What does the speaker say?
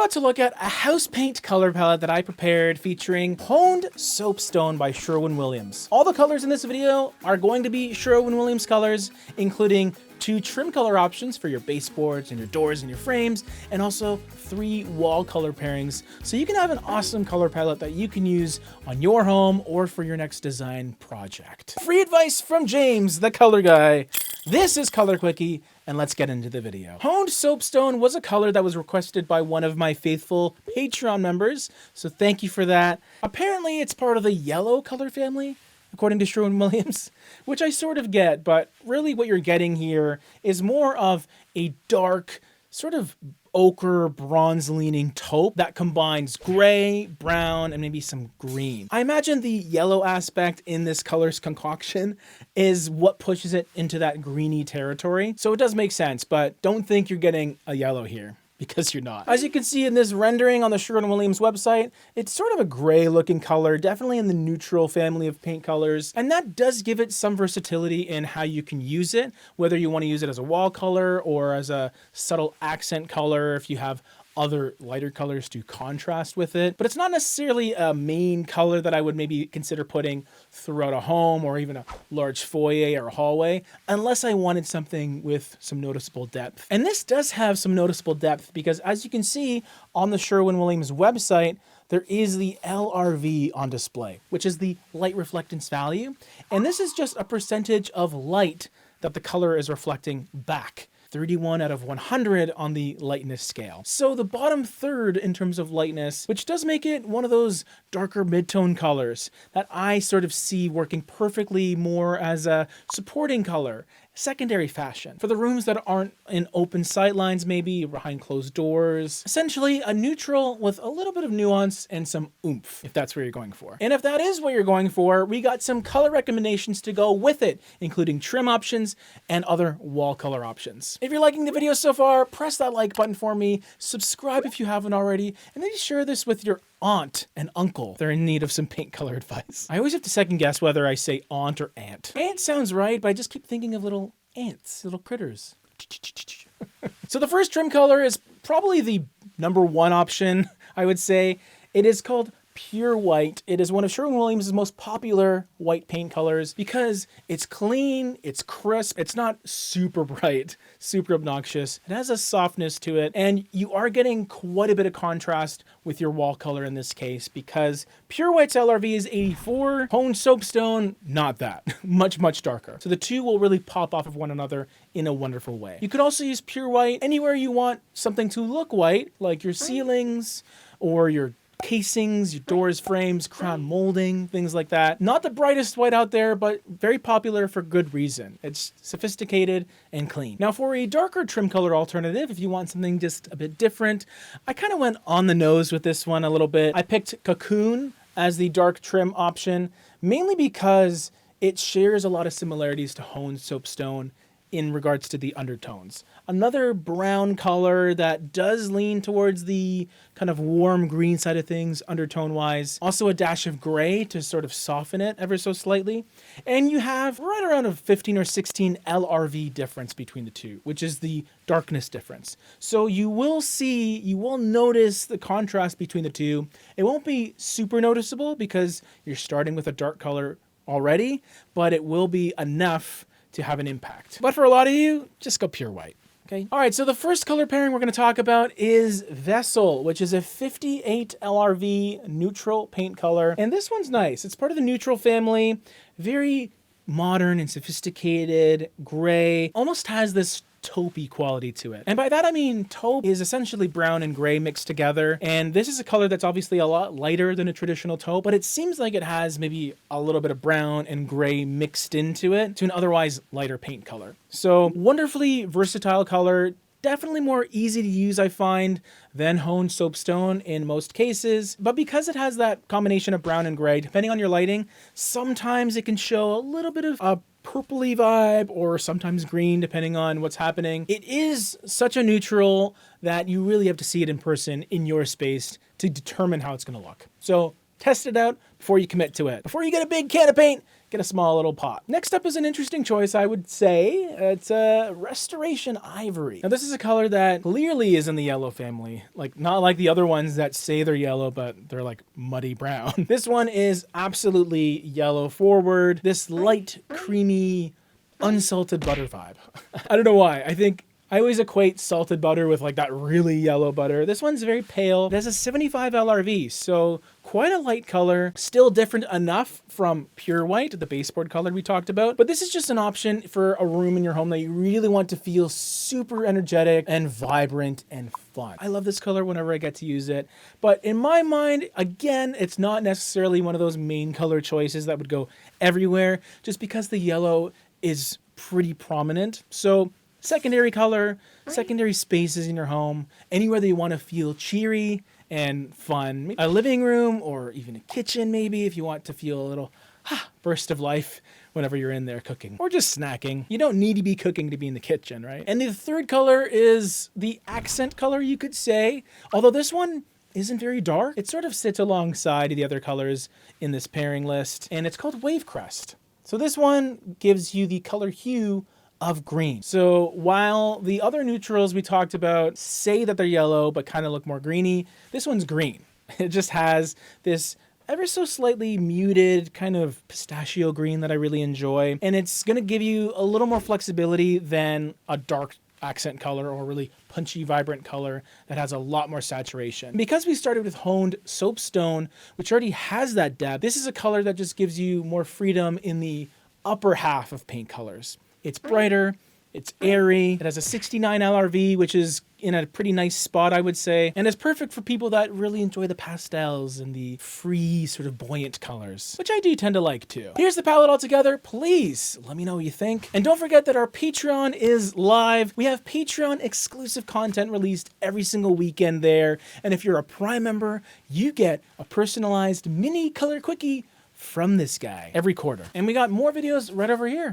about to look at a house paint color palette that I prepared featuring honed soapstone by Sherwin-Williams. All the colors in this video are going to be Sherwin-Williams colors, including 2 trim color options for your baseboards and your doors and your frames, and also 3 wall color pairings, so you can have an awesome color palette that you can use on your home or for your next design project. Free advice from James, the color guy. This is Color Quickie, and let's get into the video. Honed soapstone was a color that was requested by one of my faithful Patreon members, so thank you for that. Apparently it's part of the yellow color family, according to Sherwin-Williams, which I sort of get, but really what you're getting here is more of a dark, sort of ochre, bronze-leaning taupe that combines gray, brown, and maybe some green. I imagine the yellow aspect in this color's concoction is what pushes it into that greeny territory, so it does make sense, but don't think you're getting a yellow here, because you're not. As you can see in this rendering on the Sherwin-Williams website, it's sort of a gray looking color, definitely in the neutral family of paint colors. And that does give it some versatility in how you can use it, whether you want to use it as a wall color or as a subtle accent color if you have other lighter colors to contrast with it. But it's not necessarily a main color that I would maybe consider putting throughout a home or even a large foyer or a hallway, unless I wanted something with some noticeable depth. And this does have some noticeable depth because, as you can see on the Sherwin-Williams website, there is the LRV on display, which is the light reflectance value. And this is just a percentage of light that the color is reflecting back. 31 out of 100 on the lightness scale. So the bottom third in terms of lightness, which does make it one of those darker mid-tone colors that I sort of see working perfectly more as a supporting color, secondary fashion. For the rooms that aren't in open sightlines, maybe behind closed doors. Essentially a neutral with a little bit of nuance and some oomph, if that's what you're going for. And if that is what you're going for, we got some color recommendations to go with it, including trim options and other wall color options. If you're liking the video so far, press that like button for me, subscribe if you haven't already, and maybe share this with your aunt and uncle. They're in need of some paint color advice. I always have to second guess whether I say aunt or aunt. Aunt sounds right, but I just keep thinking of little ants, little critters. So the first trim color is probably the #1 option, I would say. It is called Pure White. It is one of Sherwin-Williams' most popular white paint colors because it's clean, it's crisp, it's not super bright, super obnoxious. It has a softness to it, and you are getting quite a bit of contrast with your wall color in this case because Pure White's LRV is 84, honed soapstone, not that. much darker. So the two will really pop off of one another in a wonderful way. You could also use Pure White anywhere you want something to look white, like your ceilings or your casings, your doors, frames, crown molding, things like that. Not the brightest white out there, but very popular for good reason. It's sophisticated and clean. Now for a darker trim color alternative, if you want something just a bit different, I kind of went on the nose with this one a little bit. I picked Cocoon as the dark trim option, mainly because it shares a lot of similarities to honed soapstone in regards to the undertones. Another brown color that does lean towards the kind of warm green side of things undertone wise. Also a dash of gray to sort of soften it ever so slightly. And you have right around a 15 or 16 LRV difference between the two, which is the darkness difference. So you will notice the contrast between the two. It won't be super noticeable because you're starting with a dark color already, but it will be enough to have an impact. But for a lot of you, just go Pure White. Okay. All right, so the first color pairing we're going to talk about is Vessel, which is a 58 LRV neutral paint color. And this one's nice. It's part of the neutral family, very modern and sophisticated, gray, almost has this taupey quality to it. And by that I mean taupe is essentially brown and gray mixed together, and this is a color that's obviously a lot lighter than a traditional taupe, but it seems like it has maybe a little bit of brown and gray mixed into it to an otherwise lighter paint color. So wonderfully versatile color, definitely more easy to use, I find, than honed soapstone in most cases. But because it has that combination of brown and gray, depending on your lighting, sometimes it can show a little bit of a purpley vibe or sometimes green, depending on what's happening. It is such a neutral that you really have to see it in person in your space to determine how it's going to look. So test it out before you commit to it. Before you get a big can of paint, get a small little pot. Next up is an interesting choice, I would say. It's a Restoration Ivory. Now this is a color that clearly is in the yellow family. Like, not like the other ones that say they're yellow, but they're like muddy brown. This one is absolutely yellow forward. This light, creamy, unsalted butter vibe. I don't know why. I always equate salted butter with like that really yellow butter. This one's very pale. It has a 75 LRV, so quite a light color. Still different enough from pure white, the baseboard color we talked about. But this is just an option for a room in your home that you really want to feel super energetic and vibrant and fun. I love this color whenever I get to use it. But in my mind, again, it's not necessarily one of those main color choices that would go everywhere, just because the yellow is pretty prominent. So secondary color, secondary spaces in your home, anywhere that you want to feel cheery and fun. A living room or even a kitchen maybe if you want to feel a little burst of life whenever you're in there cooking or just snacking. You don't need to be cooking to be in the kitchen, right? And the third color is the accent color, you could say, although this one isn't very dark. It sort of sits alongside the other colors in this pairing list, and it's called Wave Crust. So this one gives you the color hue of green. So while the other neutrals we talked about say that they're yellow but kind of look more greeny, this one's green. It just has this ever so slightly muted kind of pistachio green that I really enjoy, and it's going to give you a little more flexibility than a dark accent color or really punchy, vibrant color that has a lot more saturation. Because we started with honed soapstone, which already has that depth, this is a color that just gives you more freedom in the upper half of paint colors. It's brighter, it's airy, it has a 69 LRV, which is in a pretty nice spot, I would say, and it's perfect for people that really enjoy the pastels and the free, sort of buoyant colors, which I do tend to like too. Here's the palette all together. Please let me know what you think. And don't forget that our Patreon is live. We have Patreon exclusive content released every single weekend there, and if you're a Prime member, you get a personalized mini color quickie from this guy every quarter. And we got more videos right over here.